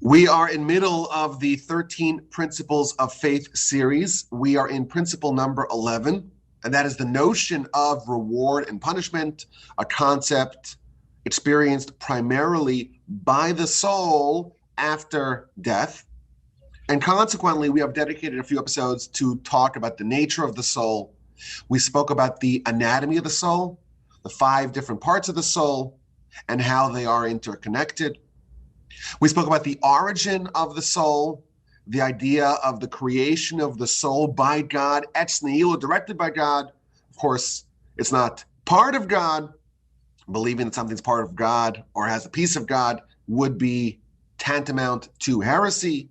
We are in middle of the 13 Principles of Faith series. We are in principle number 11, and that is the notion of reward and punishment, a concept experienced primarily by the soul after death. And consequently, we have dedicated a few episodes to talk about the nature of the soul. We spoke about the anatomy of the soul, the 5 different parts of the soul, and how they are interconnected. We spoke about the origin of the soul, the idea of the creation of the soul by God, ex nihilo, directed by God. Of course, it's not part of God. Believing that something's part of God or has a piece of God would be tantamount to heresy.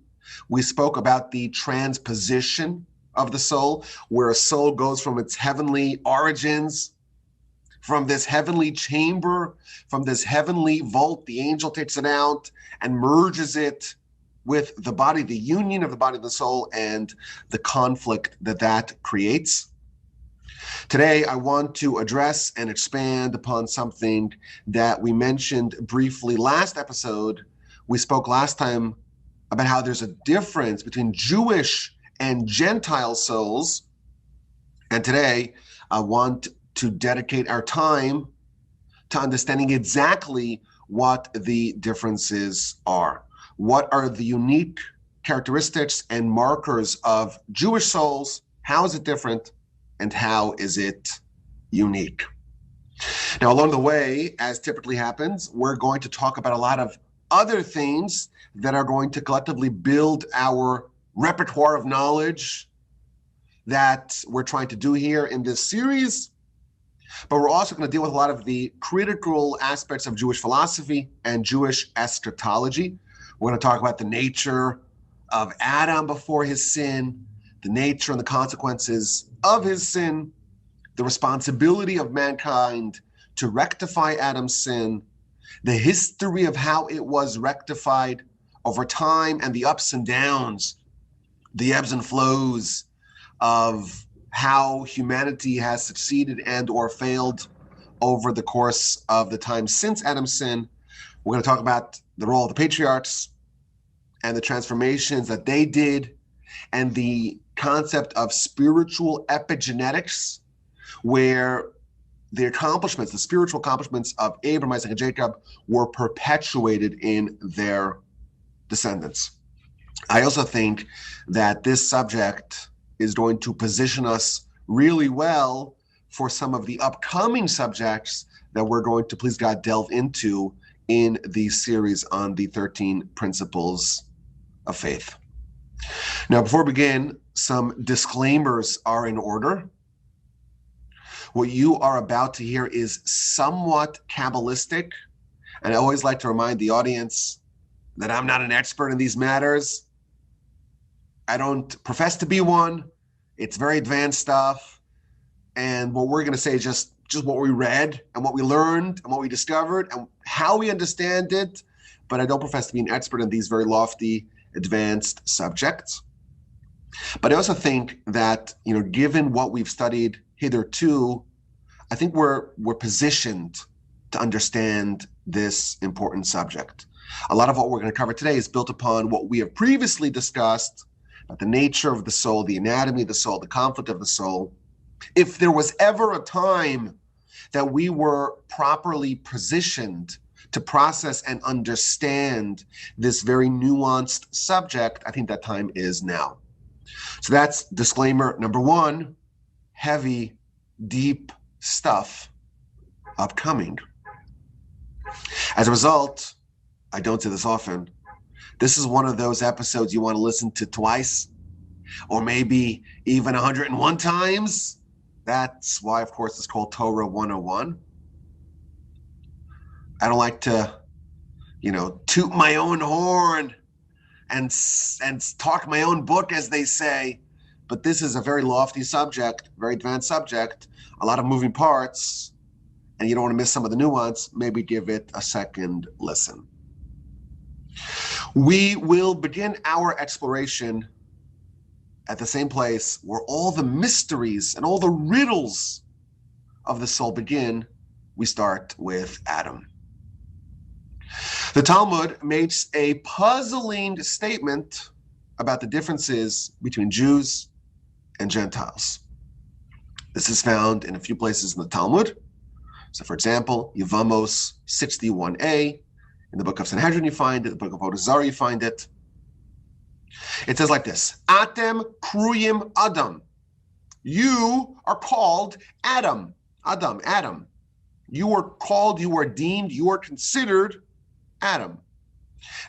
We spoke about the transposition of the soul, where a soul goes from its heavenly origins, from this heavenly chamber, from this heavenly vault. The angel takes it out and merges it with the body, the union of the body and the soul, and the conflict that that creates. Today, I want to address and expand upon something that we mentioned briefly last episode. We spoke last time about how there's a difference between Jewish and Gentile souls. And today, I want to dedicate our time to understanding exactly what the differences are. What are the unique characteristics and markers of Jewish souls? How is it different? And how is it unique? Now, along the way, as typically happens, we're going to talk about a lot of other things that are going to collectively build our repertoire of knowledge that we're trying to do here in this series. But we're also going to deal with a lot of the critical aspects of Jewish philosophy and Jewish eschatology. We're going to talk about the nature of Adam before his sin, the nature and the consequences of his sin, the responsibility of mankind to rectify Adam's sin, the history of how it was rectified over time, and the ups and downs, the ebbs and flows of how humanity has succeeded and or failed over the course of the time since Adam's sin. We're going to talk about the role of the patriarchs and the transformations that they did, and the concept of spiritual epigenetics, where the accomplishments, the spiritual accomplishments of Abraham, Isaac, and Jacob were perpetuated in their descendants. I also think that this subject is going to position us really well for some of the upcoming subjects that we're going to, please God, delve into in the series on the 13 Principles of Faith. Now, before we begin, some disclaimers are in order. What you are about to hear is somewhat Kabbalistic, and I always like to remind the audience that I'm not an expert in these matters. I don't profess to be one. It's very advanced stuff, and what we're going to say is just what we read and what we learned and what we discovered and how we understand it, but I don't profess to be an expert in these very lofty, advanced subjects. But I also think that, given what we've studied hitherto, I think we're positioned to understand this important subject. A lot of what we're going to cover today is built upon what we have previously discussed about the nature of the soul, the anatomy of the soul, the conflict of the soul. If there was ever a time that we were properly positioned to process and understand this very nuanced subject, I think that time is now. So that's disclaimer number 1, heavy, deep stuff upcoming. As a result, I don't say this often, this is one of those episodes you want to listen to twice, or maybe even 101 times. That's why, of course, it's called Torah 101. I don't like to, toot my own horn and talk my own book, as they say. But this is a very lofty subject, very advanced subject, a lot of moving parts, and you don't want to miss some of the nuance. Maybe give it a second listen. We will begin our exploration at the same place where all the mysteries and all the riddles of the soul begin. We start with Adam. The Talmud makes a puzzling statement about the differences between Jews and Gentiles. This is found in a few places in the Talmud. So, for example, Yevamos 61a, in the book of Sanhedrin you find it, the book of Avodah Zarah you find it. It says like this: Atem kruyim Adam. You are called Adam. Adam. You are called, you are deemed, you are considered Adam.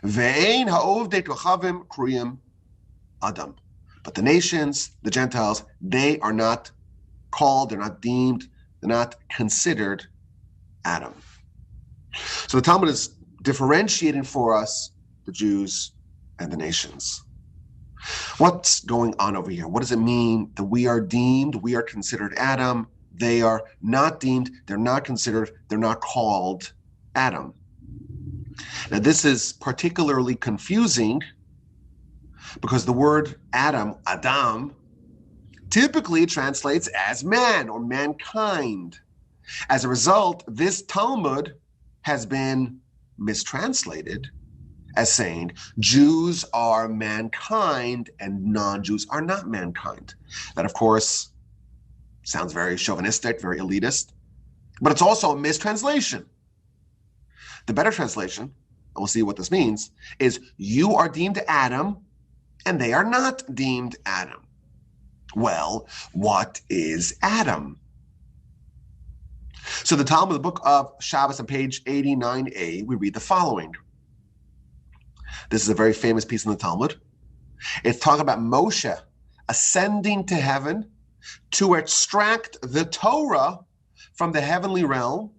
Ve'ein ha'ovdei kochavim kruyim Adam. But the nations, the Gentiles, they are not called, they're not deemed, they're not considered Adam. So the Talmud is differentiating for us the Jews and the nations. What's going on over here? What does it mean that we are deemed, we are considered Adam? They are not deemed, they're not considered, they're not called Adam. Now this is particularly confusing because the word Adam, typically translates as man or mankind. As a result, this Talmud has been mistranslated as saying Jews are mankind and non-Jews are not mankind. That, of course, sounds very chauvinistic, very elitist, but it's also a mistranslation. The better translation, and we'll see what this means, is you are deemed Adam and they are not deemed Adam. Well, what is Adam? So the Talmud, the book of Shabbos on page 89a, we read the following. This is a very famous piece in the Talmud. It's talking about Moshe ascending to heaven to extract the Torah from the heavenly realm.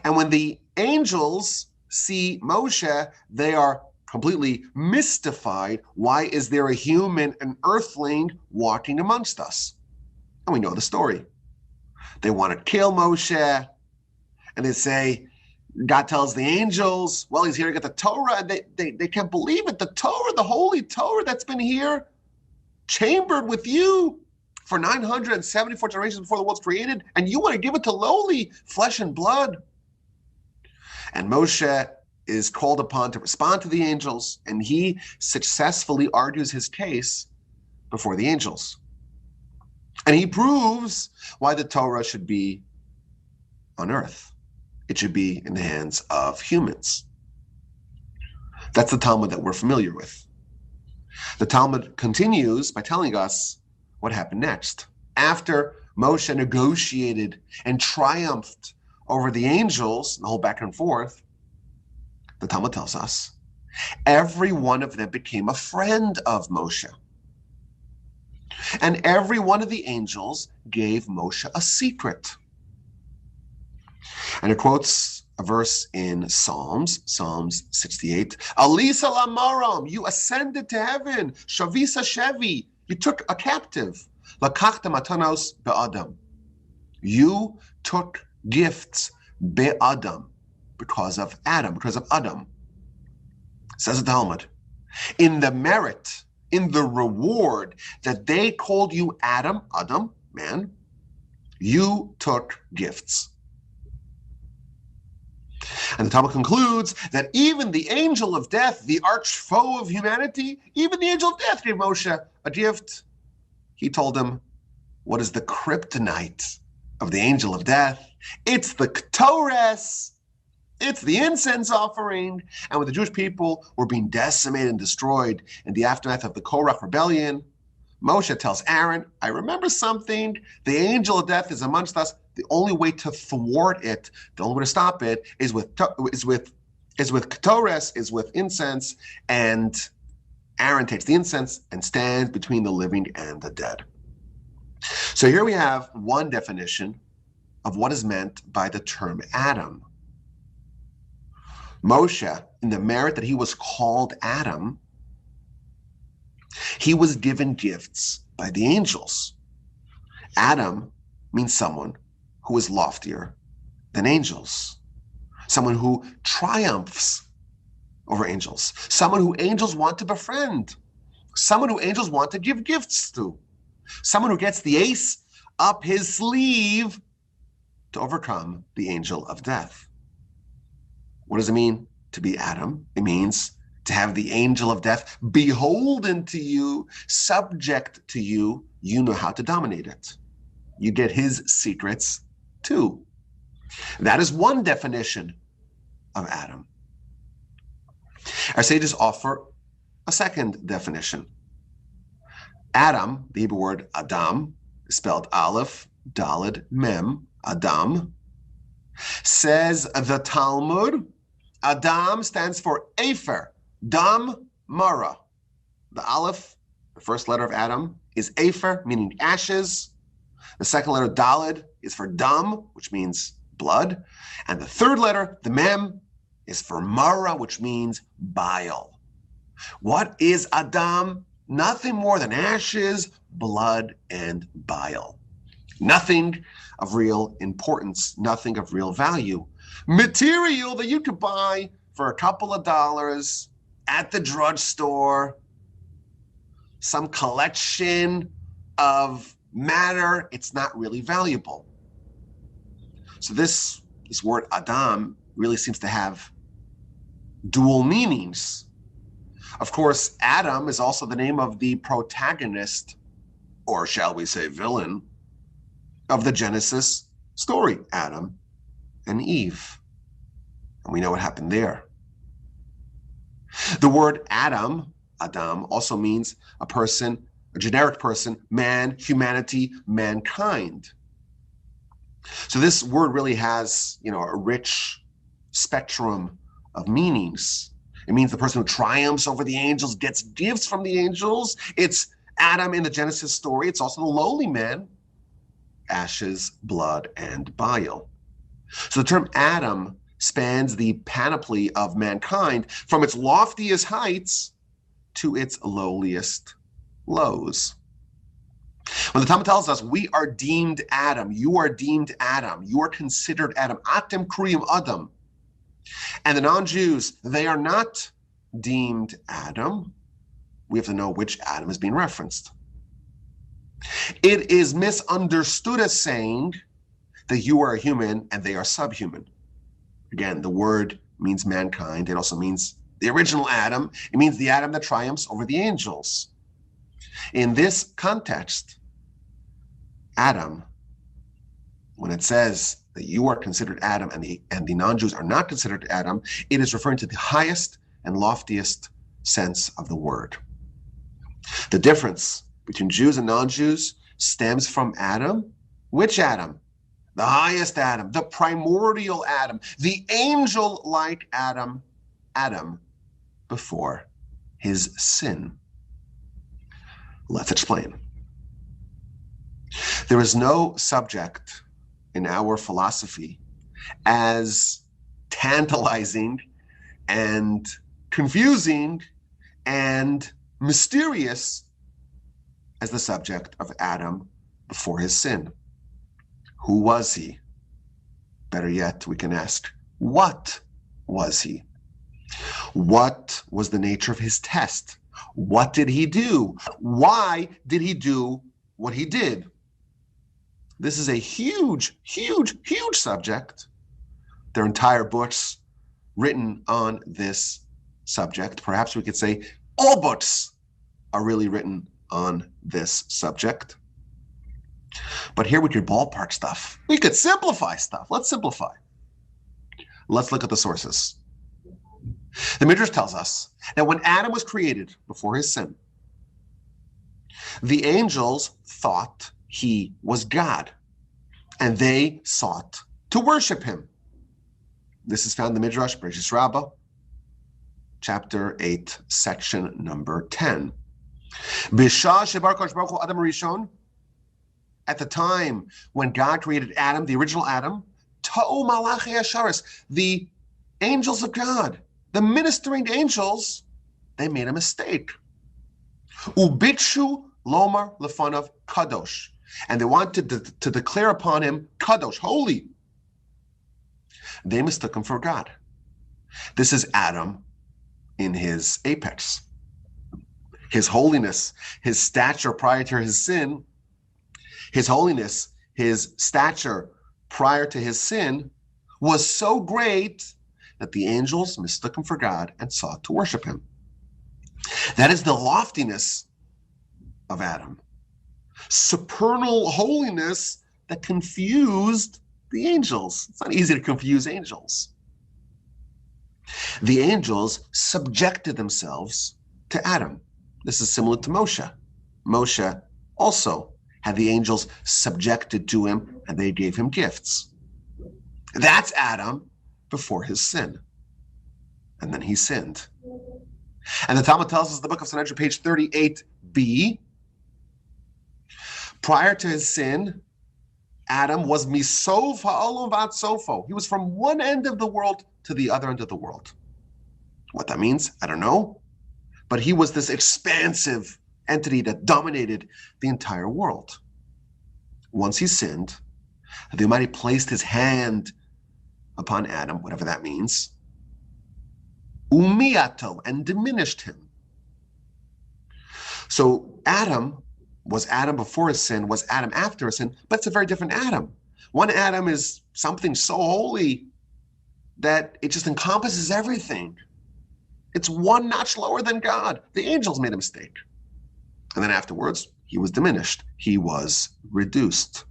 And when the angels see Moshe, they are completely mystified. Why is there a human, an earthling, walking amongst us? And we know the story. They want to kill Moshe, and they say, God tells the angels, well, he's here to get the Torah, and they can't believe it. The Torah, the holy Torah that's been here, chambered with you for 974 generations before the world's created, and you want to give it to lowly flesh and blood. And Moshe is called upon to respond to the angels, and he successfully argues his case before the angels. And he proves why the Torah should be on earth. It should be in the hands of humans. That's the Talmud that we're familiar with. The Talmud continues by telling us what happened next. After Moshe negotiated and triumphed over the angels, the whole back and forth, the Talmud tells us, every one of them became a friend of Moshe. And every one of the angels gave Moshe a secret. And it quotes a verse in Psalms 68. Alisa lamaram, you ascended to heaven. Shavisa shevi, you took a captive. Lakachta matanos be'adam, you took gifts be'adam, because of Adam, because of Adam. Says the Talmud, in the merit, in the reward that they called you Adam, man, you took gifts. And the Talmud concludes that even the angel of death, the arch foe of humanity, even the angel of death gave Moshe a gift. He told him, what is the kryptonite of the angel of death? It's the Ketores. It's the incense offering. And when the Jewish people were being decimated and destroyed in the aftermath of the Korach rebellion, Moshe tells Aaron, I remember something. The angel of death is amongst us. The only way to thwart it, the only way to stop it is with Ketores, is with incense. And Aaron takes the incense and stands between the living and the dead. So here we have one definition of what is meant by the term Adam. Moshe, in the merit that he was called Adam, he was given gifts by the angels. Adam means someone who is loftier than angels, someone who triumphs over angels, someone who angels want to befriend, someone who angels want to give gifts to, someone who gets the ace up his sleeve to overcome the angel of death. What does it mean to be Adam? It means to have the angel of death beholden to you, subject to you. You know how to dominate it. You get his secrets too. That is one definition of Adam. Our sages offer a second definition. Adam, the Hebrew word Adam, is spelled Aleph, Daled, Mem, Adam. Says the Talmud, Adam stands for Afer, Dam, Mara. The Aleph, the first letter of Adam, is Afer, meaning ashes. The second letter, Daled, is for Dam, which means blood. And the third letter, the Mem, is for Mara, which means bile. What is Adam? Nothing more than ashes, blood, and bile. Nothing of real importance, nothing of real value. Material that you could buy for a couple of dollars at the drugstore, some collection of matter, it's not really valuable. So this word Adam really seems to have dual meanings. Of course, Adam is also the name of the protagonist, or shall we say villain, of the Genesis story, Adam and Eve. And we know what happened there. The word Adam, also means a person, a generic person, man, humanity, mankind. So this word really has, a rich spectrum of meanings. It means the person who triumphs over the angels, gets gifts from the angels. It's Adam in the Genesis story. It's also the lowly man, ashes, blood, and bile. So the term Adam spans the panoply of mankind from its loftiest heights to its lowliest lows. When the Talmud tells us we are deemed Adam, you are deemed Adam, you are considered Adam, Atem Kriyim Adam, and the non-Jews, they are not deemed Adam, we have to know which Adam is being referenced. It is misunderstood as saying that you are a human and they are subhuman. Again, the word means mankind. It also means the original Adam. It means the Adam that triumphs over the angels. In this context, Adam, when it says that you are considered Adam and the non-Jews are not considered Adam, it is referring to the highest and loftiest sense of the word. The difference between Jews and non-Jews stems from Adam. Which Adam? The highest Adam, the primordial Adam, the angel-like Adam, Adam before his sin. Let's explain. There is no subject in our philosophy as tantalizing and confusing and mysterious as the subject of Adam before his sin. Who was he? Better yet, we can ask, what was he? What was the nature of his test? What did he do? Why did he do what he did? This is a huge, huge, huge subject. There are entire books written on this subject. Perhaps we could say all books are really written on this subject. But here we could ballpark stuff. We could simplify stuff. Let's simplify. Let's look at the sources. The Midrash tells us that when Adam was created before his sin, the angels thought he was God, and they sought to worship him. This is found in the Midrash, Bereshis Rabbah, chapter 8, section number 10. B'shah shebar Kodesh Baruch Hu Adam Rishon, at the time when God created Adam, the original Adam, Ta'u Malachi Asharis, the angels of God, the ministering angels, they made a mistake. Ubitshu lomar lefanav kadosh, and they wanted to declare upon him kadosh, holy. They mistook him for God. This is Adam in his apex. His holiness, his stature prior to his sin, his holiness, his stature prior to his sin was so great that the angels mistook him for God and sought to worship him. That is the loftiness of Adam. Supernal holiness that confused the angels. It's not easy to confuse angels. The angels subjected themselves to Adam. This is similar to Moshe. Moshe also had the angels subjected to him, and they gave him gifts. That's Adam before his sin. And then he sinned. And the Talmud tells us in the book of Sanhedrin, page 38b, prior to his sin, Adam was misov ha'olam v'ad sofo. He was from one end of the world to the other end of the world. What that means, I don't know. But he was this expansive entity that dominated the entire world. Once he sinned, the Almighty placed his hand upon Adam, whatever that means, umiato, and diminished him. So Adam was Adam before his sin, was Adam after his sin, but it's a very different Adam. One Adam is something so holy that it just encompasses everything. It's one notch lower than God. The angels made a mistake. And then afterwards, he was diminished. He was reduced.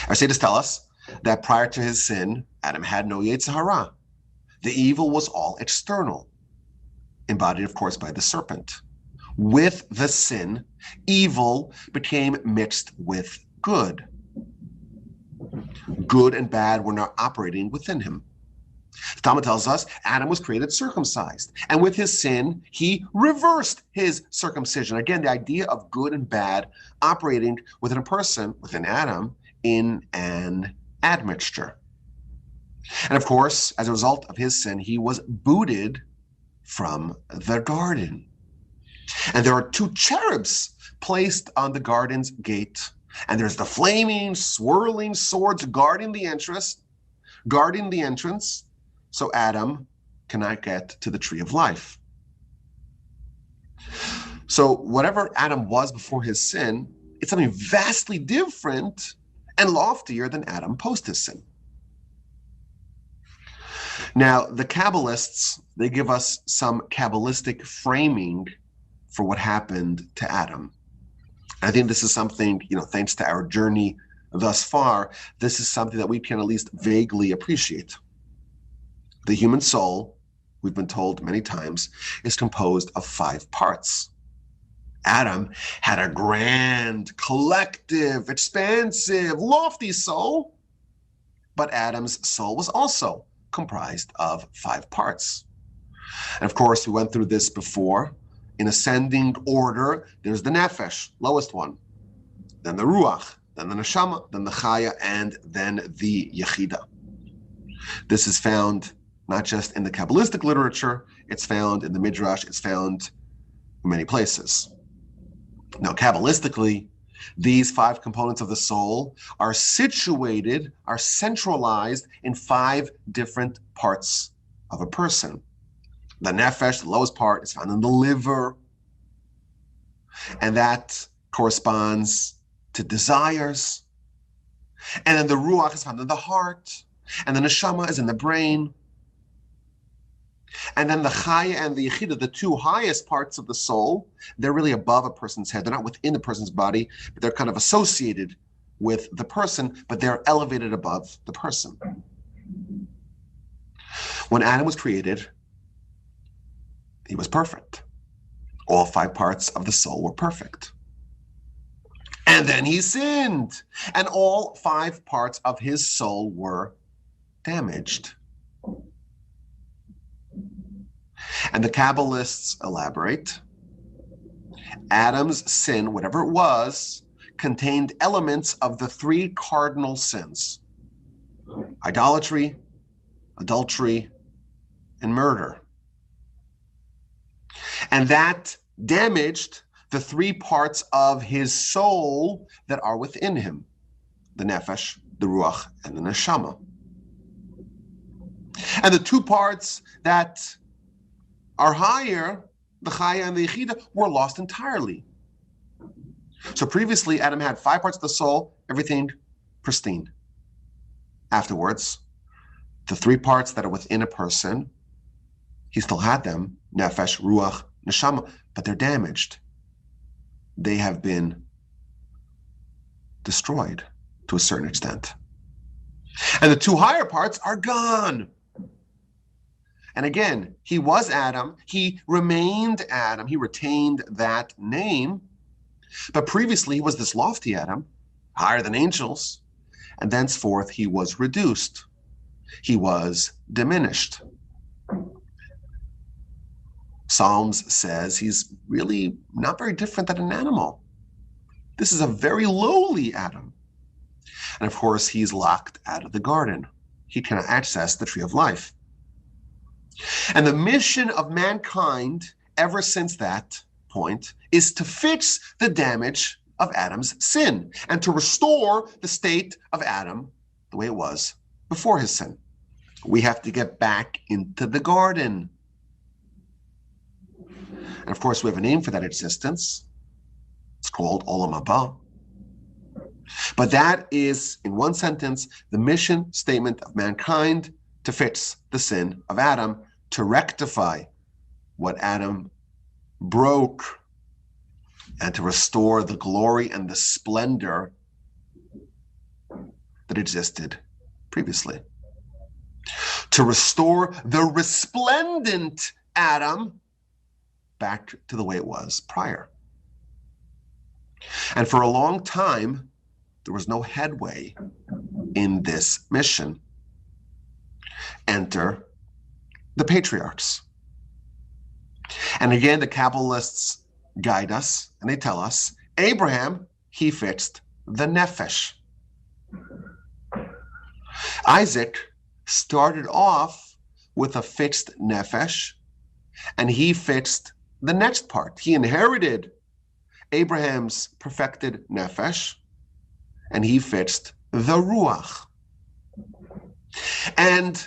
Our sages tell us that prior to his sin, Adam had no Yetzer Hara. The evil was all external, embodied, of course, by the serpent. With the sin, evil became mixed with good. Good and bad were now operating within him. The Talmud tells us Adam was created circumcised, and with his sin, he reversed his circumcision. Again, the idea of good and bad operating within a person, within Adam, in an admixture. And of course, as a result of his sin, he was booted from the garden. And there are two cherubs placed on the garden's gate. And there's the flaming, swirling swords guarding the entrance, so Adam cannot get to the tree of life. So whatever Adam was before his sin, it's something vastly different and loftier than Adam post his sin. Now, the Kabbalists, they give us some Kabbalistic framing for what happened to Adam. I think this is something, thanks to our journey thus far, this is something that we can at least vaguely appreciate. The human soul, we've been told many times, is composed of 5 parts. Adam had a grand, collective, expansive, lofty soul, but Adam's soul was also comprised of 5 parts. And of course, we went through this before. In ascending order, there's the nefesh, lowest one, then the ruach, then the neshama, then the chaya, and then the yechida. This is found not just in the Kabbalistic literature, it's found in the Midrash, it's found in many places. Now, Kabbalistically, these 5 components of the soul are situated, are centralized in 5 different parts of a person. The nefesh, the lowest part, is found in the liver, and that corresponds to desires. And then the ruach is found in the heart, and the neshama is in the brain. And then the chaya and the yechida, the 2 highest parts of the soul, they're really above a person's head. They're not within the person's body, but they're kind of associated with the person, but they're elevated above the person. When Adam was created, he was perfect. All 5 parts of the soul were perfect. And then he sinned, and all 5 parts of his soul were damaged. And the Kabbalists elaborate. Adam's sin, whatever it was, contained elements of the 3 cardinal sins: idolatry, adultery, and murder. And that damaged the 3 parts of his soul that are within him: the nefesh, the ruach, and the neshama. And the 2 parts that are higher, the chaya and the yechida, were lost entirely. So previously, Adam had 5 parts of the soul, everything pristine. Afterwards, The three parts that are within a person, he still had them, nefesh, ruach, neshama, but they're damaged. They have been destroyed to a certain extent. And the two higher parts are gone. And again, he was Adam. He remained Adam. He retained that name. But previously, he was this lofty Adam, higher than angels. And thenceforth, he was reduced. He was diminished. Psalms says he's really not very different than an animal. This is a very lowly Adam. And of course, he's locked out of the garden. He cannot access the tree of life. And the mission of mankind ever since that point is to fix the damage of Adam's sin and to restore the state of Adam the way it was before his sin. We have to get back into the garden. And of course, we have a name for that existence. It's called Olam Haba. But that is, in one sentence, the mission statement of mankind to fix the sin of Adam, to rectify what Adam broke, and to restore the glory and the splendor that existed previously. To restore the resplendent Adam back to the way it was prior. And for a long time, there was no headway in this mission. Enter the patriarchs. And again, the Kabbalists guide us, and they tell us, Abraham, he fixed the nefesh. Isaac started off with a fixed nefesh, and he fixed the next part. He inherited Abraham's perfected nefesh, and he fixed the ruach. And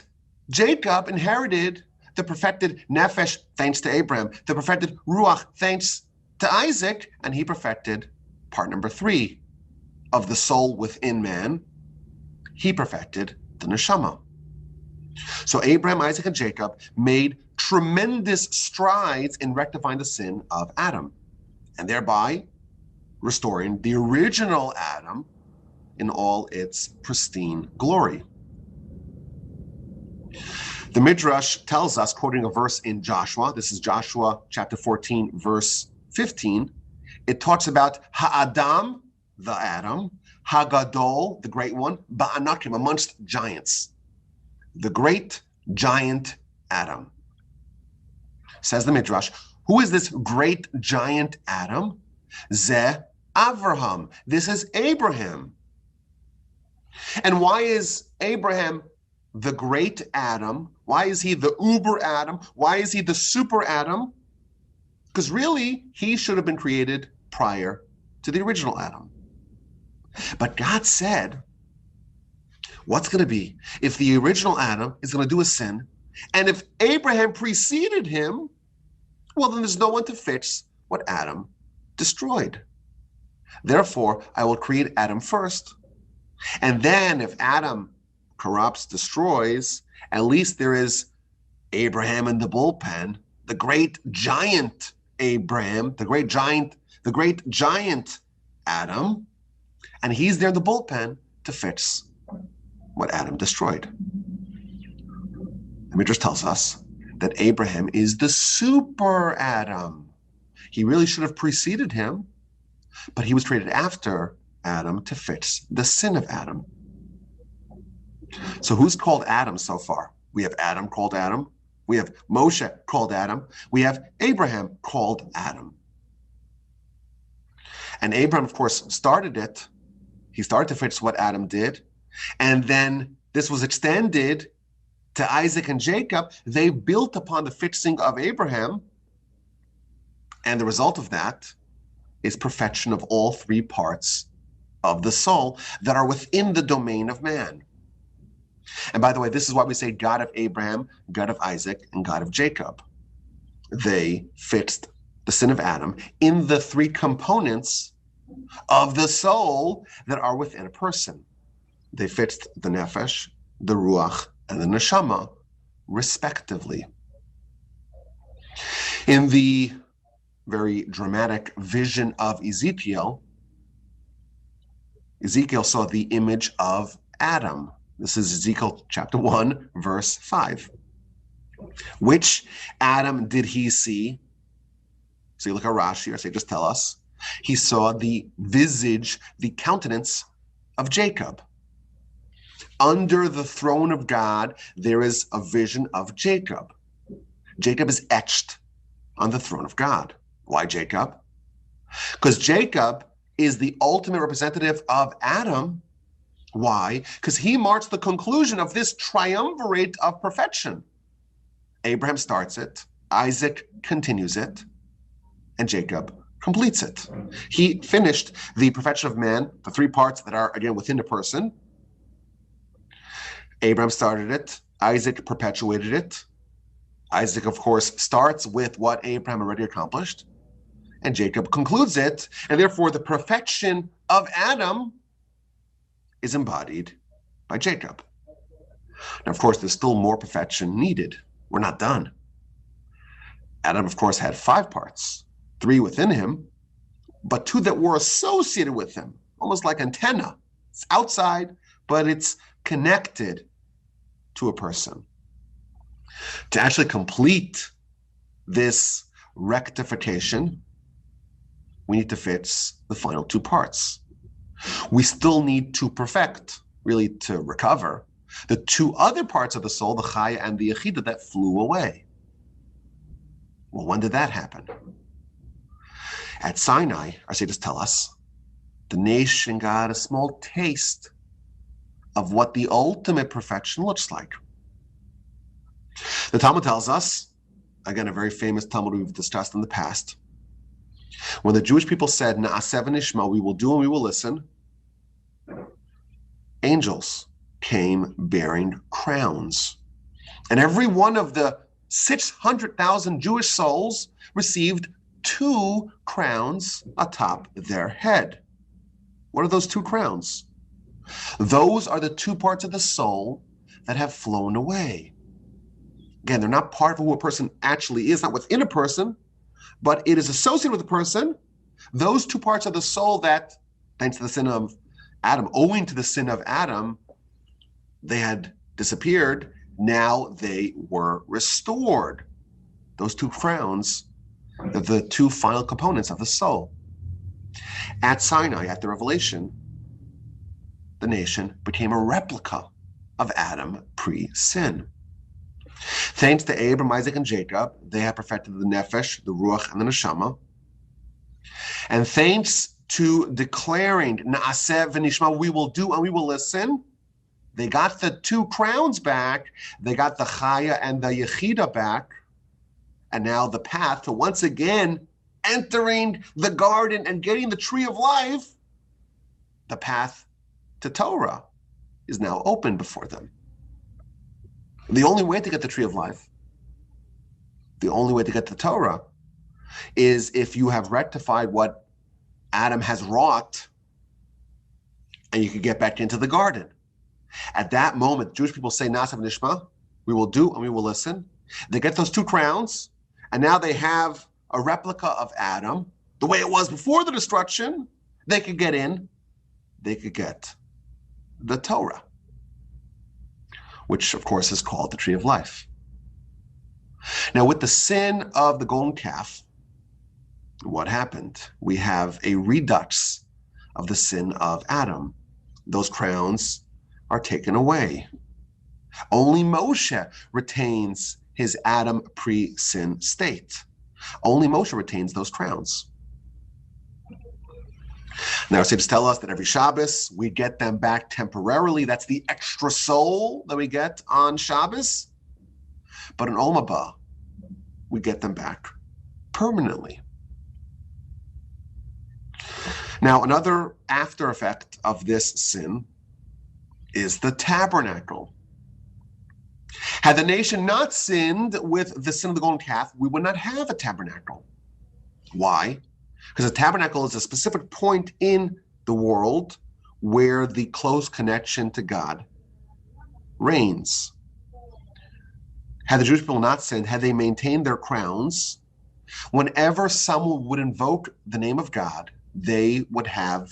Jacob inherited the perfected nefesh thanks to Abraham, the perfected ruach thanks to Isaac, and he perfected part number 3 of the soul within man. He perfected the neshama. So Abraham, Isaac, and Jacob made tremendous strides in rectifying the sin of Adam, and thereby restoring the original Adam in all its pristine glory. The Midrash tells us, quoting a verse in Joshua, this is Joshua chapter 14, verse 15, it talks about Ha'adam, the Adam, Hagadol, the great one, Ba'anakim, amongst giants. The great giant Adam. Says the Midrash, who is this great giant Adam? Zeh Avraham. This is Abraham. And why is Abraham the great Adam? Why is he the uber Adam? Why is he the super Adam? Because really, he should have been created prior to the original Adam. But God said, what's going to be if the original Adam is going to do a sin, and if Abraham preceded him, well, then there's no one to fix what Adam destroyed. Therefore, I will create Adam first. And then if Adam corrupts, destroys, at least there is Abraham in the bullpen, the great giant Abraham, the great giant Adam, and he's there in the bullpen to fix what Adam destroyed. The Midrash tells us that Abraham is the super Adam. He really should have preceded him, but he was created after Adam to fix the sin of Adam. So who's called Adam so far? We have Adam called Adam. We have Moshe called Adam. We have Abraham called Adam. And Abraham, of course, started it. He started to fix what Adam did. And then this was extended to Isaac and Jacob. They built upon the fixing of Abraham. And the result of that is perfection of all 3 parts of the soul that are within the domain of man. And by the way, this is why we say God of Abraham, God of Isaac, and God of Jacob. They fixed the sin of Adam in the 3 components of the soul that are within a person. They fixed the nefesh, the ruach, and the neshama, respectively. In the very dramatic vision of Ezekiel, Ezekiel saw the image of Adam. This is Ezekiel chapter 1, verse 5. Which Adam did he see? So you look at Rashi, or say, just tell us. He saw the visage, the countenance of Jacob. Under the throne of God, there is a vision of Jacob. Jacob is etched on the throne of God. Why Jacob? Because Jacob is the ultimate representative of Adam. Why? Because he marks the conclusion of this triumvirate of perfection. Abraham starts it, Isaac continues it, and Jacob completes it. He finished the perfection of man, the three parts that are, again, within the person. Abraham started it, Isaac perpetuated it. Isaac, of course, starts with what Abraham already accomplished, and Jacob concludes it, and therefore the perfection of Adam is embodied by Jacob. Now, of course, there's still more perfection needed. We're not done. Adam, of course, had 5 parts, 3 within him, but 2 that were associated with him, almost like antenna. It's outside, but it's connected to a person. To actually complete this rectification, we need to fix the final 2 parts. We still need to perfect, really to recover, the 2 other parts of the soul, the Chaya and the Yechida, that flew away. Well, when did that happen? At Sinai, our sages tell us, the nation got a small taste of what the ultimate perfection looks like. The Talmud tells us, again, a very famous Talmud we've discussed in the past, when the Jewish people said, Na'aseh v'nishma, we will do and we will listen, angels came bearing crowns. And every one of the 600,000 Jewish souls received 2 crowns atop their head. What are those 2 crowns? Those are the 2 parts of the soul that have flown away. Again, they're not part of who a person actually is, not within a person, but it is associated with a person. Those 2 parts of the soul that, thanks to the sin of Adam, owing to the sin of Adam, they had disappeared. Now they were restored. Those 2 crowns are the 2 final components of the soul. At Sinai, at the revelation, the nation became a replica of Adam pre-sin. Thanks to Abraham, Isaac, and Jacob, they have perfected the nefesh, the ruach, and the neshama. And thanks to declaring Na'aseh v'nishma, we will do and we will listen, they got the 2 crowns back, they got the Chaya and the Yechida back, and now the path to once again entering the garden and getting the tree of life, the path to Torah, is now open before them. The only way to get the tree of life, the only way to get the Torah, is if you have rectified what Adam has wrought, and you can get back into the garden. At that moment, Jewish people say, Na'aseh v'nishma, we will do and we will listen. They get those 2 crowns, and now they have a replica of Adam, the way it was before the destruction. They could get in, they could get the Torah, which of course is called the tree of life. Now, with the sin of the golden calf, what happened? We have a redux of the sin of Adam. Those crowns are taken away. Only Moshe retains his Adam pre-sin state. Only Moshe retains those crowns. Now, sages tell us that every Shabbos, we get them back temporarily. That's the extra soul that we get on Shabbos. But in Olam Haba, we get them back permanently. Now, another after effect of this sin is the tabernacle. Had the nation not sinned with the sin of the golden calf, we would not have a tabernacle. Why? Because a tabernacle is a specific point in the world where the close connection to God reigns. Had the Jewish people not sinned, had they maintained their crowns, whenever someone would invoke the name of God, they would have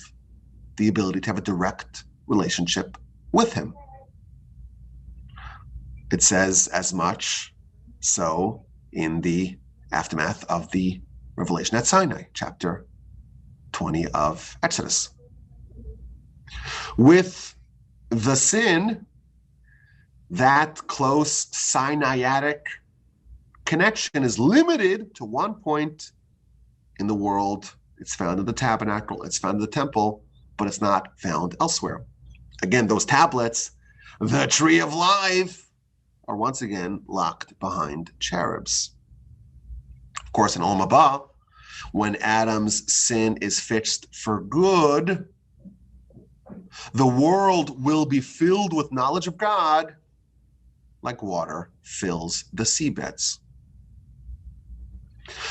the ability to have a direct relationship with him. It says as much so in the aftermath of the revelation at Sinai, chapter 20 of Exodus. With the sin, that close Sinaitic connection is limited to one point in the world. It's found in the tabernacle, it's found in the temple, but it's not found elsewhere. Again, those tablets, the tree of life, are once again locked behind cherubs. Of course, in Olam Haba, when Adam's sin is fixed for good, the world will be filled with knowledge of God like water fills the seabeds.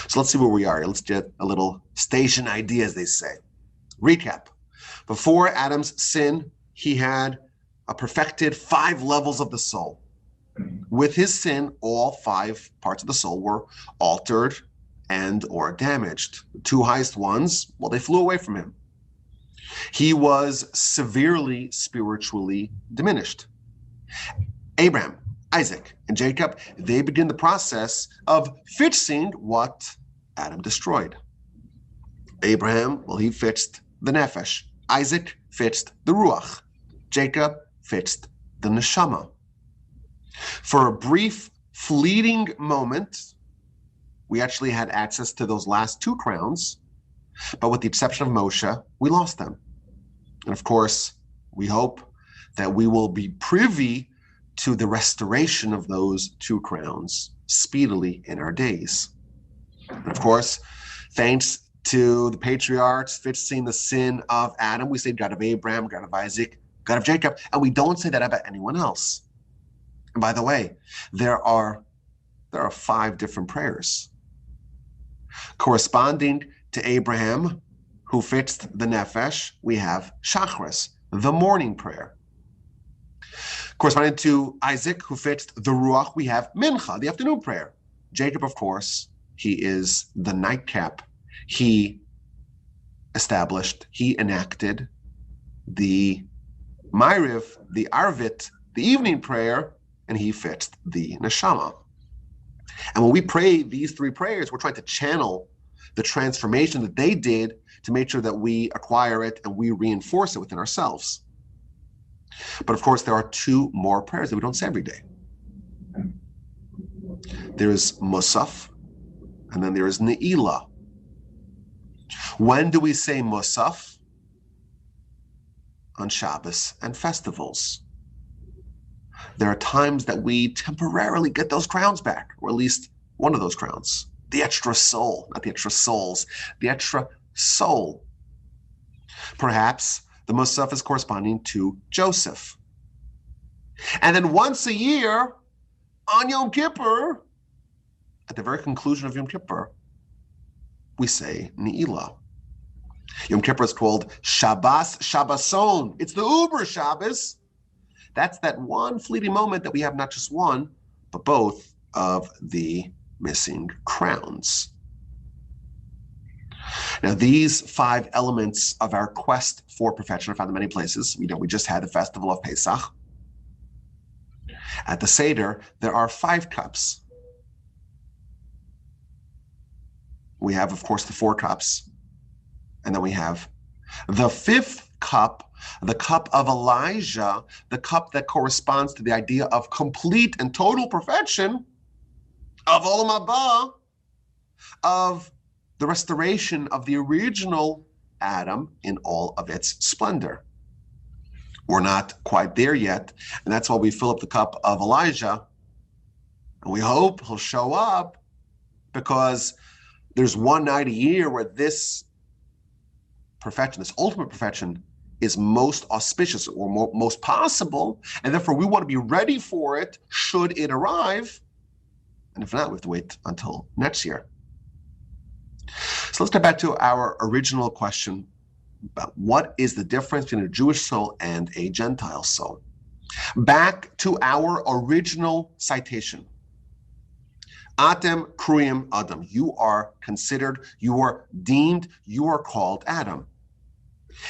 So let's see where we are. Let's get a little station ID, as they say. Recap. Before Adam's sin, he had a perfected 5 levels of the soul. With his sin, all 5 parts of the soul were altered and or damaged. The 2 highest ones, well, they flew away from him. He was severely spiritually diminished. Abraham, Isaac, and Jacob, they begin the process of fixing what Adam destroyed. Abraham, well, he fixed the nefesh. Isaac fixed the ruach. Jacob fixed the neshama. For a brief, fleeting moment, we actually had access to those last 2 crowns, but with the exception of Moshe, we lost them. And of course, we hope that we will be privy to the restoration of those 2 crowns speedily in our days. And of course, thanks to the patriarchs fixing the sin of Adam, we say God of Abraham, God of Isaac, God of Jacob, and we don't say that about anyone else. And by the way, there are 5 different prayers corresponding to Abraham, who fixed the nefesh. We have Shachris, the morning prayer. Corresponding to Isaac, who fixed the ruach, we have Mincha, the afternoon prayer. Jacob, of course, he is the nightcap. He enacted the Ma'ariv, the Arvit, the evening prayer, and he fixed the neshama. And when we pray these 3 prayers, we're trying to channel the transformation that they did to make sure that we acquire it and we reinforce it within ourselves. But of course, there are 2 more prayers that we don't say every day. There is Musaf, and then there is Ne'ilah. When do we say Musaf? On Shabbos and festivals. There are times that we temporarily get those crowns back, or at least one of those crowns. The extra soul, not the extra souls, the extra soul. Perhaps the Musaf is corresponding to Joseph. And then once a year, on Yom Kippur, at the very conclusion of Yom Kippur, we say Ne'ilah. Yom Kippur is called Shabbos Shabboson. It's the Uber Shabbos. That's that one fleeting moment that we have not just one, but both of the missing crowns. Now, these 5 elements of our quest for perfection are found in many places. We just had the festival of Pesach. At the Seder, there are 5 cups. We have, of course, the 4 cups. And then we have the 5th cup, the cup of Elijah, the cup that corresponds to the idea of complete and total perfection of Olam Haba, of the restoration of the original Adam in all of its splendor. We're not quite there yet, and that's why we fill up the cup of Elijah, and we hope he'll show up, because there's one night a year where this perfection, this ultimate perfection, is most auspicious or most possible, and therefore we want to be ready for it should it arrive. And if not, we have to wait until next year. So let's get back to our original question about what is the difference between a Jewish soul and a Gentile soul. Back to our original citation. Atem kruyim Adam. You are considered, you are deemed, you are called Adam.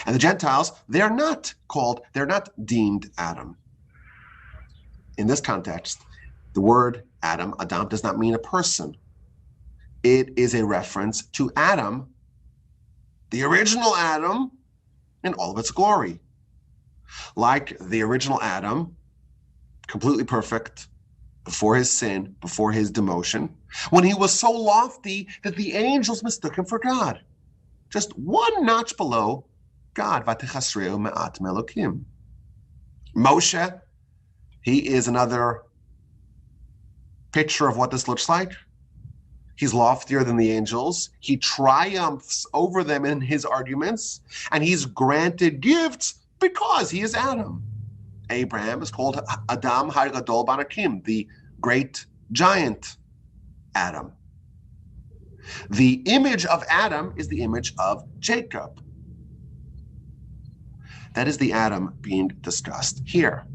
And the Gentiles, they're not deemed Adam. In this context, the word Adam does not mean a person. It is a reference to Adam, the original Adam, in all of its glory. Like the original Adam, completely perfect, before his sin, before his demotion, when he was so lofty that the angels mistook him for God. Just one notch below God. Moshe, he is another picture of what this looks like. He's loftier than the angels. He triumphs over them in his arguments, and he's granted gifts because he is Adam. Abraham is called Adam HaGadol Banakim, the great giant Adam. The image of Adam is the image of Jacob. That is the Adam being discussed here.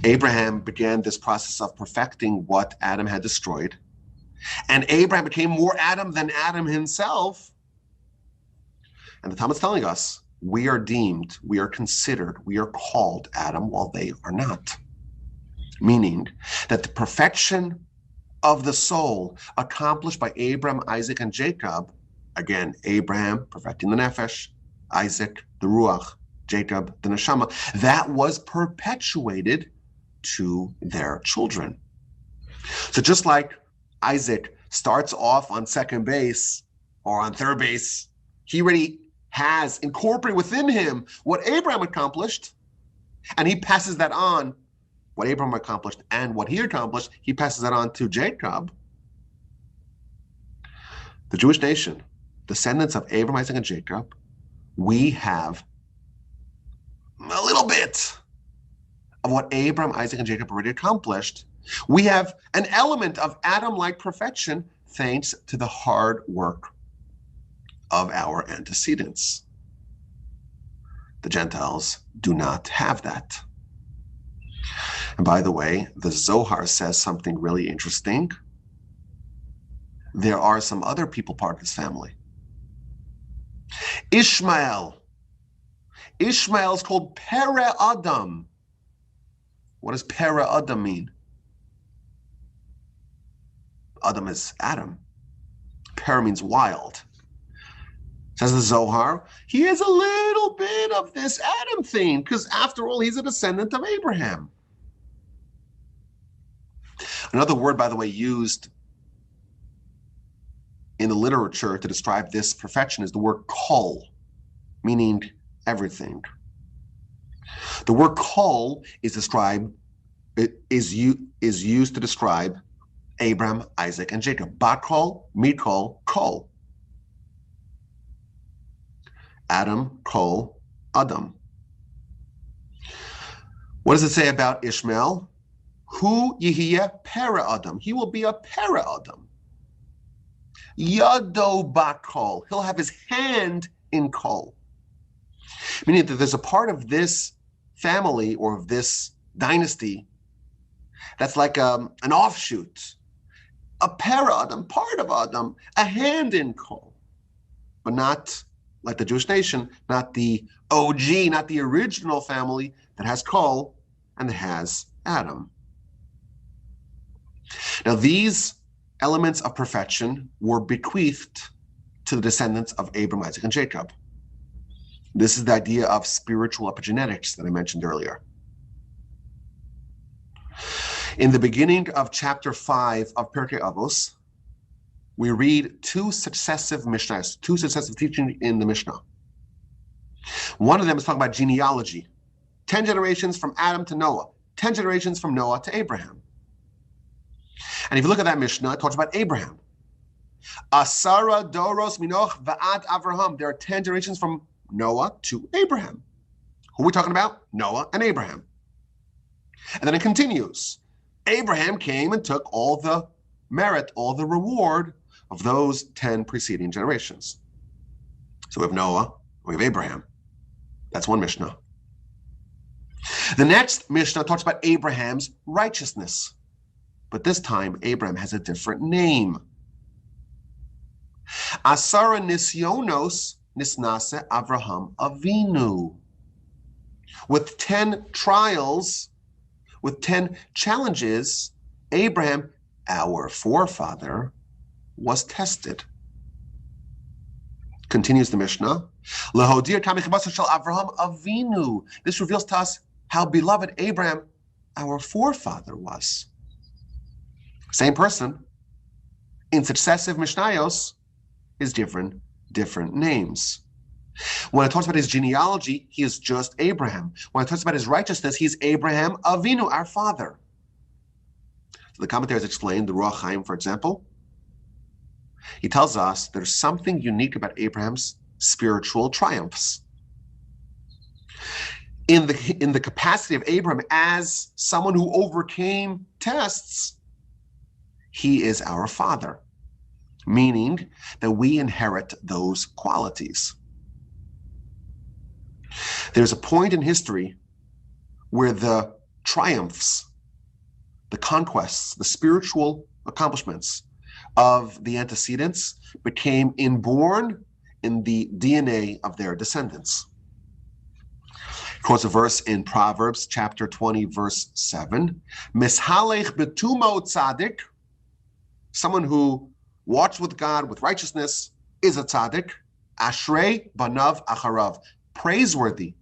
Abraham began this process of perfecting what Adam had destroyed, and Abraham became more Adam than Adam himself. And the Talmud's telling us, we are deemed, we are considered, we are called Adam while they are not. Meaning that the perfection of the soul accomplished by Abraham, Isaac, and Jacob, again, Abraham perfecting the Nefesh, Isaac, the Ruach, Jacob, the Neshama, that was perpetuated to their children. So just like Isaac starts off on second base or on third base, he already has incorporated within him what Abraham accomplished, and he passes that on. What Abraham accomplished and what he accomplished, he passes that on to Jacob. The Jewish nation, descendants of Abraham, Isaac, and Jacob, we have a little bit of what Abraham, Isaac, and Jacob already accomplished. We have an element of Adam-like perfection thanks to the hard work of our antecedents. The Gentiles do not have that. And by the way, the Zohar says something really interesting. There are some other people part of this family. Ishmael. Ishmael is called Pere Adam. What does Pere Adam mean? Adam is Adam. Pere means wild. Says the Zohar, he has a little bit of this Adam thing, because after all, he's a descendant of Abraham. Another word, by the way, used in the literature to describe this perfection is the word kol, meaning everything. The word kol is used to describe Abraham, Isaac, and Jacob. Bakol, Mikol, Kol. Adam, Kol, Adam. What does it say about Ishmael? Hu yihiyeh pere Adam. He will be a pere Adam. Yado bakol. He'll have his hand in kol. Meaning that there's a part of this family or of this dynasty that's like an offshoot. A pere Adam, part of Adam, a hand in kol. But not like the Jewish nation, not the OG, not the original family that has kol and that has Adam. Now, these elements of perfection were bequeathed to the descendants of Abraham, Isaac, and Jacob. This is the idea of spiritual epigenetics that I mentioned earlier. In the beginning of chapter 5 of Pirkei Avos, we read two successive Mishnahs, two successive teachings in the Mishnah. One of them is talking about genealogy. 10 generations from Adam to Noah, 10 generations from Noah to Abraham. And if you look at that Mishnah, it talks about Abraham. Asara doros minoch va'ad Avraham. There are 10 generations from Noah to Abraham. Who are we talking about? Noah and Abraham. And then it continues. Abraham came and took all the merit, all the reward of those 10 preceding generations. So we have Noah, we have Abraham. That's one Mishnah. The next Mishnah talks about Abraham's righteousness. but this time Abraham has a different name. Asara nisyonos nisnase Avraham Avinu. With 10 trials, with 10 challenges, Abraham, our forefather, was tested. Continues the Mishnah. Lehodir tamich shel Avraham Avinu. This reveals to us how beloved Abraham, our forefather, was. Same person. In successive Mishnayos, is different names. When it talks about his genealogy, he is just Abraham. When it talks about his righteousness, he's Abraham Avinu, our father. So the commentaries explain, the Ruach Chaim, for example, he tells us there's something unique about Abraham's spiritual triumphs. In the capacity of Abraham as someone who overcame tests, he is our father, meaning that we inherit those qualities. There's a point in history where the triumphs, the conquests, the spiritual accomplishments of the antecedents became inborn in the DNA of their descendants. Quotes a verse in Proverbs chapter 20, verse 7. Mishalech betumo tzaddik, someone who walks with God with righteousness is a tzaddik. Ashrei banav acharav, praiseworthy,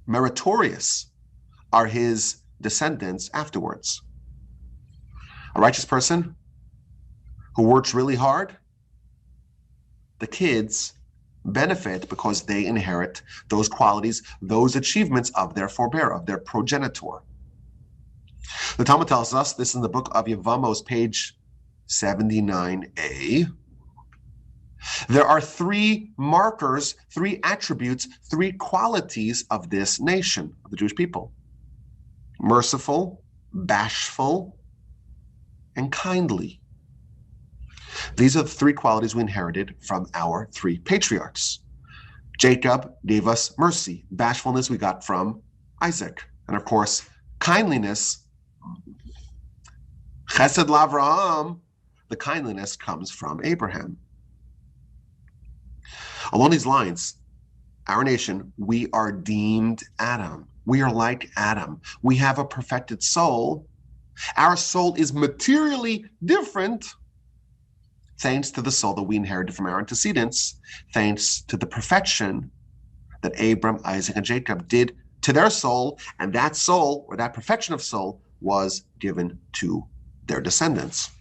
meritorious are his descendants afterwards. A righteous person who works really hard, the kids benefit because they inherit those qualities, those achievements of their forebear, of their progenitor. The Talmud tells us this in the book of Yevamos, page 79a. There are 3 markers, 3 attributes, 3 qualities of this nation, of the Jewish people: merciful, bashful, and kindly. These are the 3 qualities we inherited from our 3 patriarchs. Jacob gave us mercy. Bashfulness we got from Isaac. And of course, kindliness, chesed l'Avraham, the kindliness comes from Abraham. Along these lines, our nation, we are deemed Adam. We are like Adam. We have a perfected soul. Our soul is materially different thanks to the soul that we inherited from our antecedents, thanks to the perfection that Abram, Isaac, and Jacob did to their soul, and that soul, or that perfection of soul, was given to their descendants.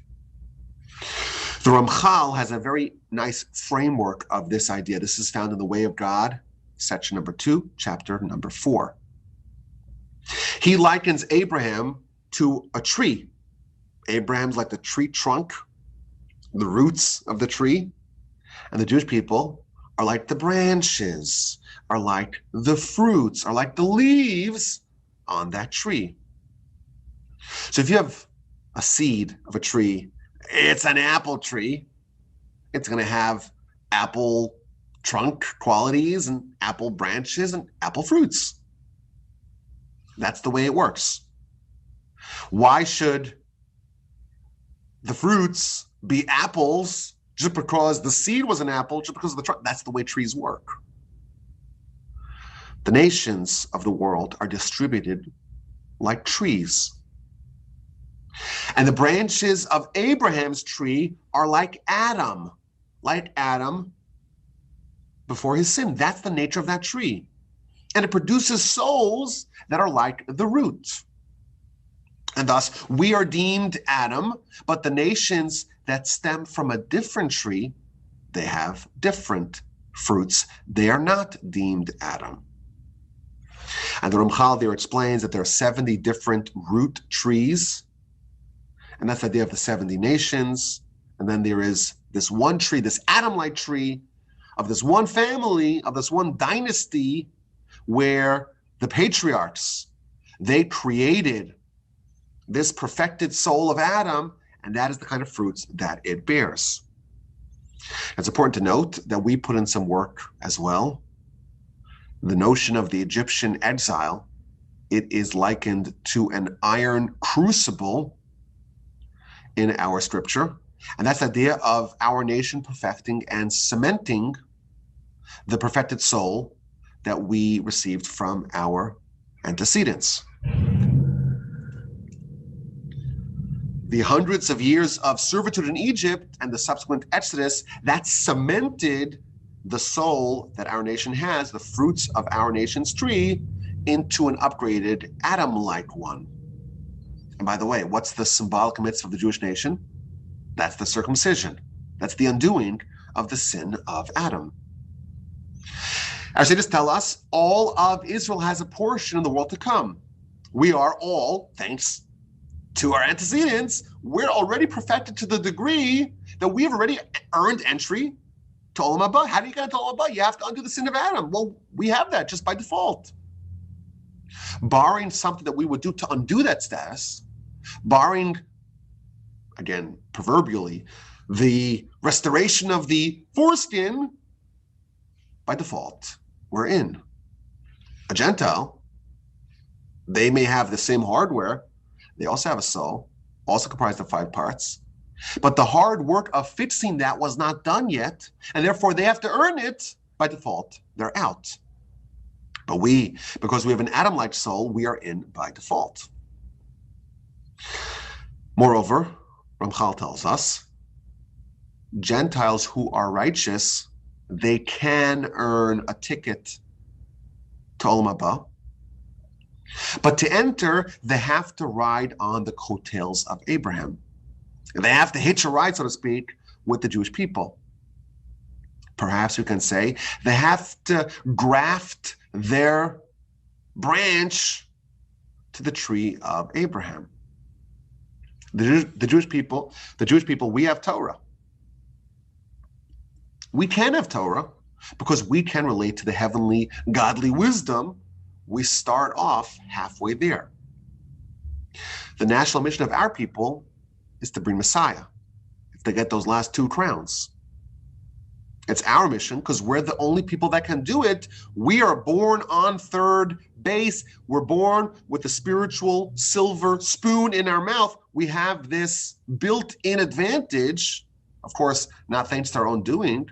The Ramchal has a very nice framework of this idea. This is found in The Way of God, section number 2, chapter number 4. He likens Abraham to a tree. Abraham's like the tree trunk, the roots of the tree, and the Jewish people are like the branches, are like the fruits, are like the leaves on that tree. So if you have a seed of a tree, it's an apple tree, it's going to have apple trunk qualities and apple branches and apple fruits. That's the way it works. Why should the fruits be apples just because the seed was an apple, just because of the trunk? That's the way trees work. The nations of the world are distributed like trees. And the branches of Abraham's tree are like Adam before his sin. That's the nature of that tree. And it produces souls that are like the root. And thus, we are deemed Adam, but the nations that stem from a different tree, they have different fruits. They are not deemed Adam. And the Ramchal there explains that there are 70 different root trees, and that's the idea of the 70 nations. And then there is this one tree, this Adam-like tree of this one family, of this one dynasty, where the patriarchs, they created this perfected soul of Adam, and that is the kind of fruits that it bears. It's important to note that we put in some work as well. The notion of the Egyptian exile, it is likened to an iron crucible in our scripture, and that's the idea of our nation perfecting and cementing the perfected soul that we received from our antecedents. The hundreds of years of servitude in Egypt and the subsequent Exodus, that cemented the soul that our nation has, the fruits of our nation's tree, into an upgraded Adam-like one. And by the way, what's the symbolic mitzvah of the Jewish nation? That's the circumcision. That's the undoing of the sin of Adam. Our sages tell us all of Israel has a portion in the world to come. We are all, thanks to our antecedents, we're already perfected to the degree that we have already earned entry to Olam Haba. How do you get into Olam Haba? You have to undo the sin of Adam. Well, we have that just by default. Barring something that we would do to undo that status, barring, again, proverbially, the restoration of the foreskin, by default, we're in. A Gentile, they may have the same hardware. They also have a soul, also comprised of 5 parts. But the hard work of fixing that was not done yet, and therefore they have to earn it. By default, they're out. But we, because we have an Adam-like soul, we are in by default. Moreover, Ramchal tells us, Gentiles who are righteous, they can earn a ticket to Olam Haba. But to enter, they have to ride on the coattails of Abraham. They have to hitch a ride, so to speak, with the Jewish people. Perhaps we can say they have to graft their branch to the tree of Abraham. The Jewish people, we have Torah. We can have Torah because we can relate to the heavenly, godly wisdom. We start off halfway there. The national mission of our people is to bring Messiah, to get those last 2 crowns. It's our mission because we're the only people that can do it. We are born on third base. We're born with the spiritual silver spoon in our mouth. We have this built-in advantage. Of course, not thanks to our own doing.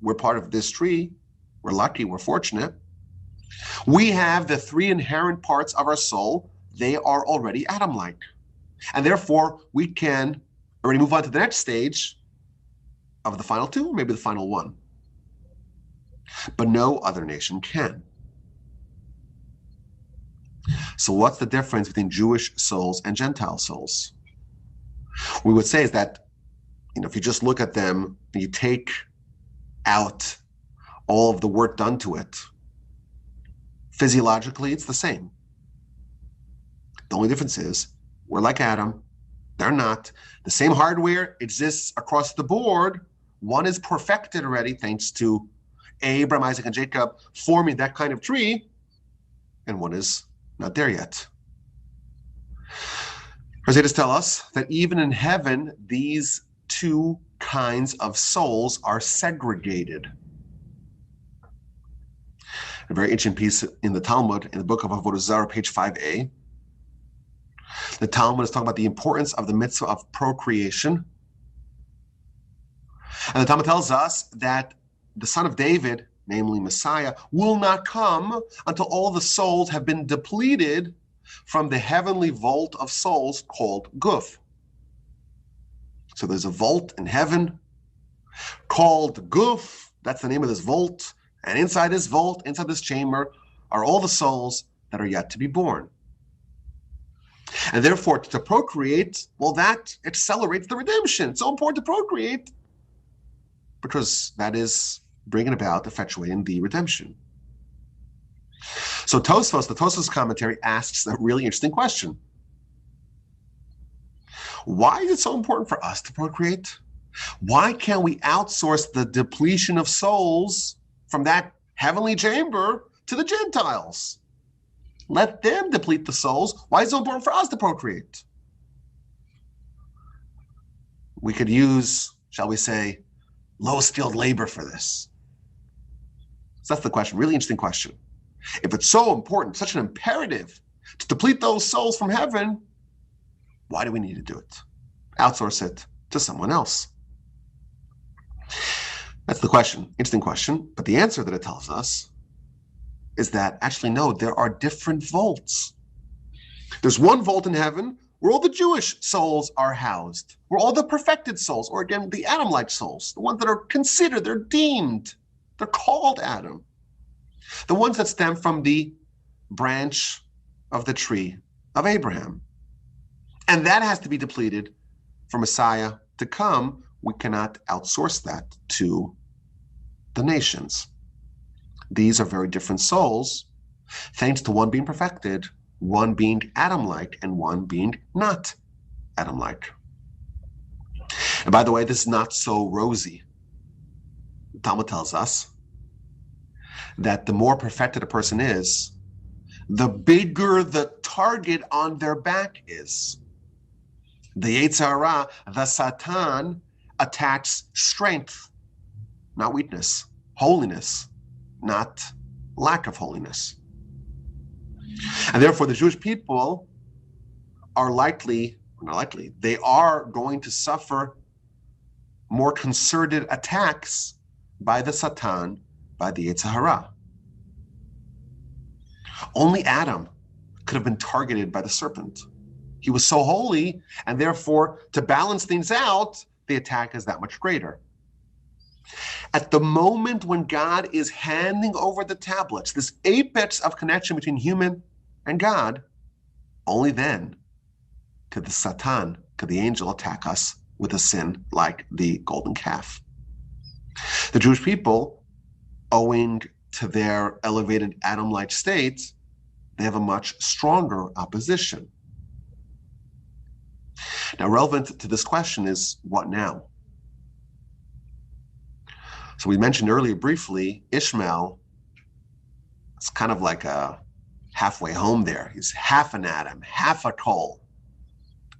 We're part of this tree. We're lucky. We're fortunate. We have the 3 inherent parts of our soul. They are already Adam-like. And therefore, we can already move on to the next stage of the final 2, maybe the final 1. But no other nation can. So what's the difference between Jewish souls and Gentile souls? We would say is that, if you just look at them, and you take out all of the work done to it, physiologically, it's the same. The only difference is we're like Adam. They're not. The same hardware exists across the board. One is perfected already thanks to Abraham, Isaac, and Jacob forming that kind of tree, and one is not there yet. Sages tell us that even in heaven, these 2 kinds of souls are segregated. A very ancient piece in the Talmud, in the book of Avodah Zarah, page 5a. The Talmud is talking about the importance of the mitzvah of procreation. And the Talmud tells us that the son of David, namely Messiah, will not come until all the souls have been depleted from the heavenly vault of souls called Guf. So there's a vault in heaven called Guf. That's the name of this vault. And inside this vault, inside this chamber, are all the souls that are yet to be born. And therefore, to procreate, well, that accelerates the redemption. It's so important to procreate because that is bringing about, effectuating the redemption. So Tosfos, the Tosfos commentary, asks a really interesting question. Why is it so important for us to procreate? Why can't we outsource the depletion of souls from that heavenly chamber to the Gentiles? Let them deplete the souls. Why is it so important for us to procreate? We could use, shall we say, low-skilled labor for this. So that's the question, really interesting question. If it's so important, such an imperative to deplete those souls from heaven, why do we need to do it? outsource it to someone else? That's the question. Interesting question. But the answer that it tells us is that actually, no, there are different vaults. There's one vault in heaven where all the Jewish souls are housed, where all the perfected souls, or again, the Adam-like souls, the ones that are considered, they're deemed, they're called Adam, the ones that stem from the branch of the tree of Abraham. And that has to be depleted for Messiah to come. We cannot outsource that to the nations. These are very different souls, thanks to one being perfected, one being Adam-like, and one being not Adam-like. And by the way, this is not so rosy. The Talmud tells us that the more perfected a person is, the bigger the target on their back is. The Yetzer Hara, the Satan, attacks strength, not weakness, holiness, not lack of holiness. And therefore, the Jewish people are they are going to suffer more concerted attacks by the Satan, by the Yetzer Hara. Only Adam could have been targeted by the serpent. He was so holy, and therefore, to balance things out, the attack is that much greater. At the moment when God is handing over the tablets, this apex of connection between human and God, only then could the Satan, could the angel attack us with a sin like the golden calf. The Jewish people, owing to their elevated Adam-like state, they have a much stronger opposition. Now, relevant to this question is, what now? So we mentioned earlier briefly, Ishmael is kind of like a halfway home there. He's half an Adam, half a Kol.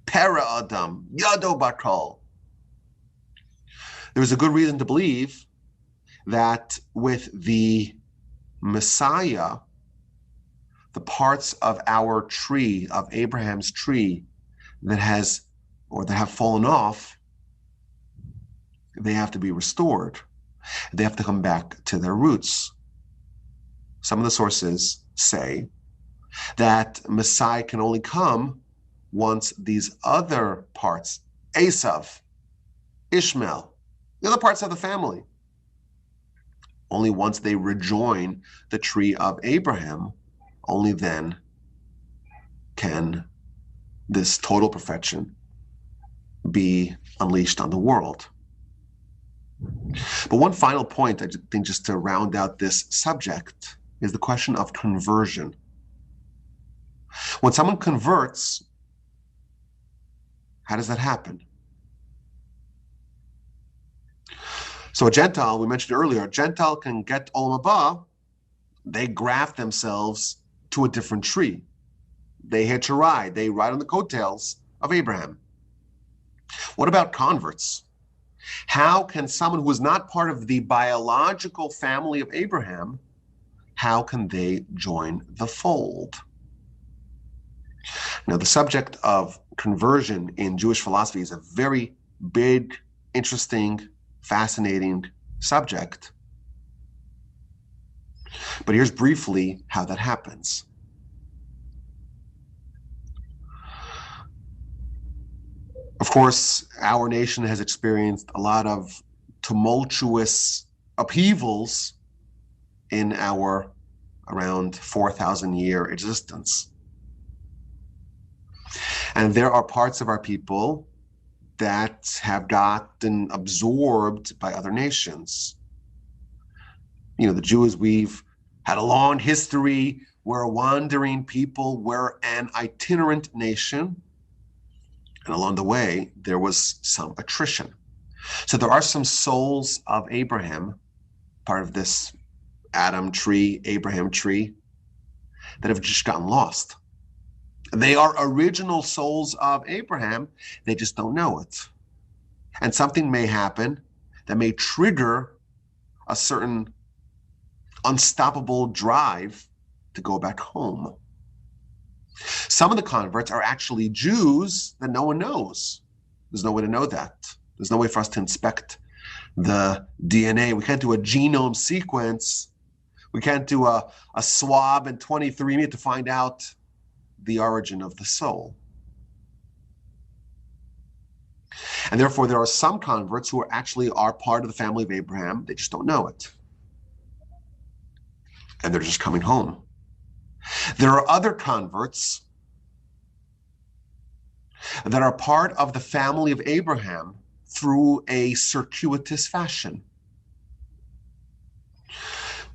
Para Adam, Yado Bakol. There's a good reason to believe that with the Messiah, the parts of our tree, of Abraham's tree, that have fallen off, they have to be restored. They have to come back to their roots. Some of the sources say that Messiah can only come once these other parts, Esav, Ishmael, the other parts of the family, only once they rejoin the tree of Abraham, only then can this total perfection be unleashed on the world. But one final point, I think, just to round out this subject, is the question of conversion. When someone converts, how does that happen? So a Gentile, we mentioned earlier, a Gentile can get Olam Haba, they graft themselves to a different tree. They hitch a ride, they ride on the coattails of Abraham. What about converts? How can someone who is not part of the biological family of Abraham, how can they join the fold? Now, the subject of conversion in Jewish philosophy is a very big, interesting, fascinating subject. But here's briefly how that happens. Of course, our nation has experienced a lot of tumultuous upheavals in our around 4,000-year existence. And there are parts of our people that have gotten absorbed by other nations. You know, the Jews, we've had a long history. We're a wandering people. We're an itinerant nation. And along the way, there was some attrition. So there are some souls of Abraham, part of this Adam tree, Abraham tree, that have just gotten lost. They are original souls of Abraham. They just don't know it. And something may happen that may trigger a certain unstoppable drive to go back home. Some of the converts are actually Jews that no one knows. There's no way to know that. There's no way for us to inspect the DNA. We can't do a genome sequence. We can't do a swab and 23andMe to find out the origin of the soul. And therefore, there are some converts who actually are part of the family of Abraham. They just don't know it. And they're just coming home. There are other converts that are part of the family of Abraham through a circuitous fashion.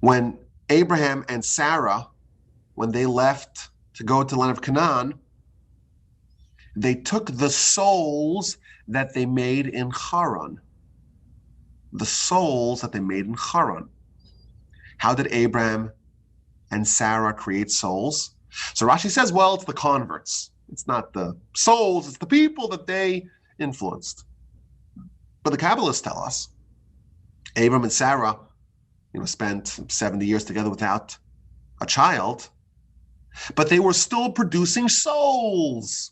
When Abraham and Sarah, when they left to go to the land of Canaan, they took the souls that they made in Haran. The souls that they made in Haran. How did Abraham and Sarah create souls? So Rashi says, well, it's the converts. It's not the souls, it's the people that they influenced. But the Kabbalists tell us, Abraham and Sarah, spent 70 years together without a child, but they were still producing souls.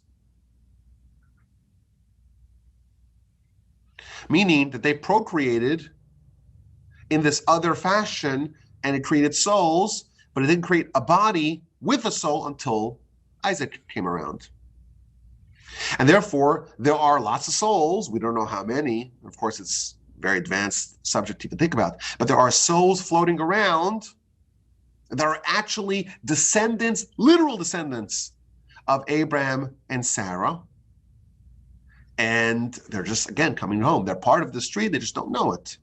Meaning that they procreated in this other fashion and it created souls, but it didn't create a body with a soul until Isaac came around. And therefore, there are lots of souls. We don't know how many. Of course, it's a very advanced subject you can think about. But there are souls floating around that are actually descendants, literal descendants of Abraham and Sarah. And they're just, again, coming home. They're part of the tree. They just don't know it.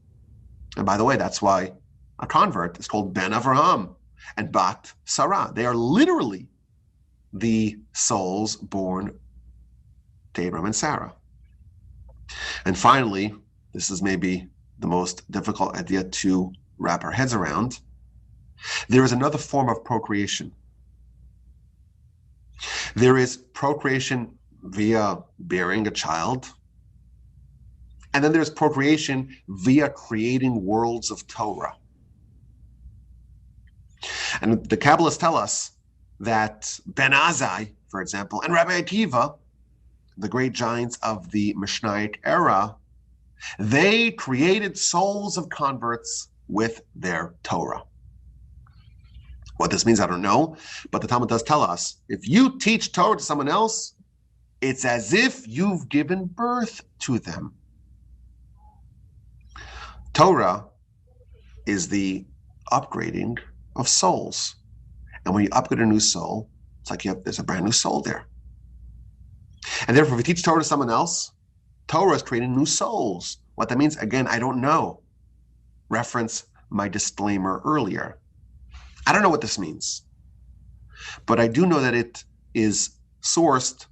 And by the way, that's why a convert is called Ben Avraham and Bat Sarah. They are literally the souls born to Abraham and Sarah. And finally, this is maybe the most difficult idea to wrap our heads around. There is another form of procreation. There is procreation via bearing a child. And then there's procreation via creating worlds of Torah. And the Kabbalists tell us that Ben Azai, for example, and Rabbi Akiva, the great giants of the Mishnaic era, they created souls of converts with their Torah. What this means, I don't know, but the Talmud does tell us, if you teach Torah to someone else, it's as if you've given birth to them. Torah is the upgrading of souls. And when you upgrade a new soul, it's like there's a brand new soul there. And therefore, if you teach Torah to someone else, Torah is creating new souls. What that means, again, I don't know. Reference my disclaimer earlier. I don't know what this means. But I do know that it is sourced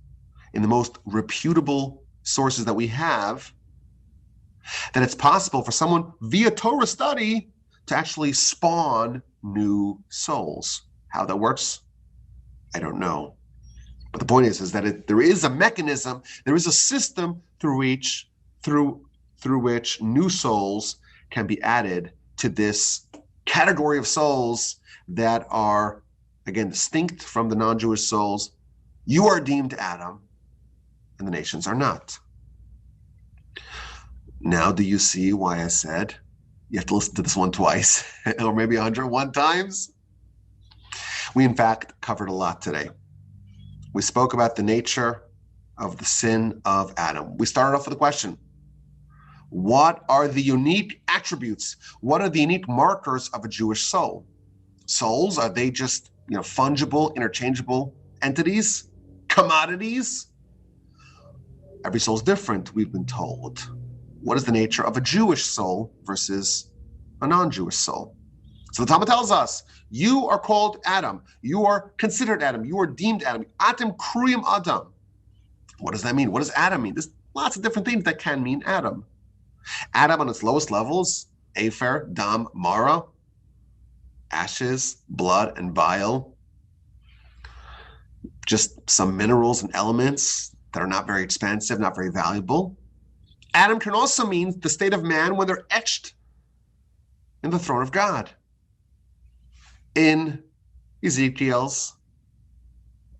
in the most reputable sources that we have, that it's possible for someone via Torah study to actually spawn new souls. How that works, I don't know. But the point is that there is a mechanism, there is a system through which new souls can be added to this category of souls that are, again, distinct from the non-Jewish souls. You are deemed Adam, and the nations are not. Now, do you see why I said you have to listen to this one twice, or maybe 101 times? We, in fact, covered a lot today. We spoke about the nature of the sin of Adam. We started off with a question. What are the unique attributes? What are the unique markers of a Jewish soul? Souls, are they just fungible, interchangeable entities, commodities? Every soul is different, we've been told. What is the nature of a Jewish soul versus a non-Jewish soul? So the Talmud tells us, you are called Adam. You are considered Adam. You are deemed Adam. Atem kriyim Adam. What does that mean? What does Adam mean? There's lots of different things that can mean Adam. Adam on its lowest levels, Afer, Dam, Mara, ashes, blood, and bile. Just some minerals and elements that are not very expensive, not very valuable. Adam can also mean the state of man when they're etched in the throne of God. In Ezekiel's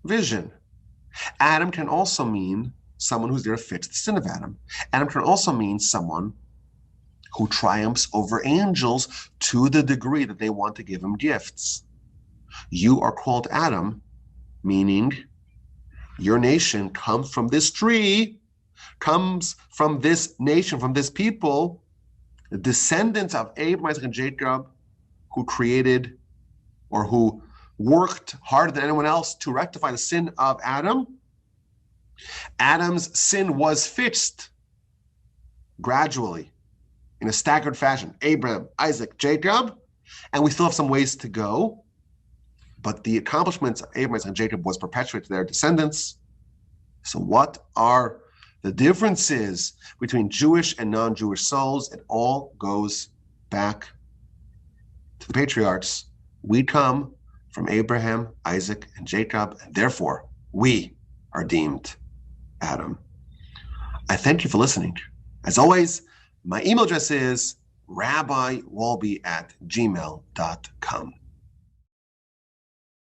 vision. Adam can also mean someone who's there to fix the sin of Adam. Adam can also mean someone who triumphs over angels to the degree that they want to give him gifts. You are called Adam, meaning your nation comes from this tree, comes from this nation, from this people, the descendants of Abraham, Isaac, and Jacob, who created or who worked harder than anyone else to rectify the sin of Adam. Adam's sin was fixed gradually in a staggered fashion. Abraham, Isaac, Jacob, and we still have some ways to go. But the accomplishments of Abraham, Isaac, and Jacob was perpetuated to their descendants. So what are the differences between Jewish and non-Jewish souls? It all goes back to the patriarchs. We come from Abraham, Isaac, and Jacob, and therefore we are deemed Adam. I thank you for listening. As always, my email address is rabbiwolbe@gmail.com.